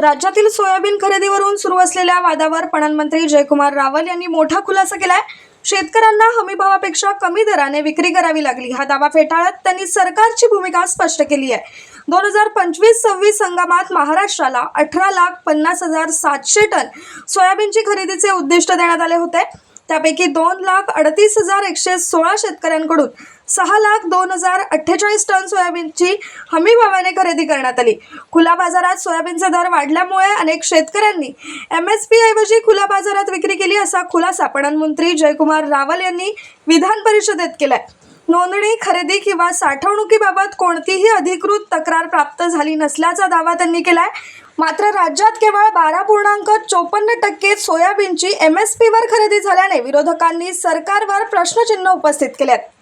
राज्यातील सोयाबीन खरेदीवरून सुरू असलेल्या वादावर पणन मंत्री जयकुमार रावल यांनी मोठा खुलासा केलाय। शेतकऱ्यांना हमीभावापेक्षा कमी दराने विक्री करावी लागली, हा दावा फेटाळत त्यांनी सरकारची भूमिका स्पष्ट केली आहे। 2025-26 हंगामात महाराष्ट्राला 18,50,700 टन सोयाबीनची खरेदीचे उद्दिष्ट देण्यात आले होते। त्यापैकी 2,38,116 शेतकऱ्यांकडून 6,02,048 टन सोयाबीनची हमीभावाने खरेदी करण्यात आली। खुल्या बाजारात सोयाबीनचे दर वाढल्यामुळे अनेक शेतकऱ्यांनी MSP ऐवजी खुल्या बाजारात विक्री केली, असा खुलासा पणन मंत्री जयकुमार रावल यांनी विधान परिषदेत केलाय। नोंदणी, खरेदी किंवा साठवणुकीबाबत कोणतीही अधिकृत तक्रार प्राप्त झाली नसल्याचा दावा त्यांनी केलाय। मात्र राज्यात केवळ 12.54% सोयाबीनची MSP वर खरेदी झाल्याने विरोधकांनी सरकारवर प्रश्नचिन्ह उपस्थित केले आहेत।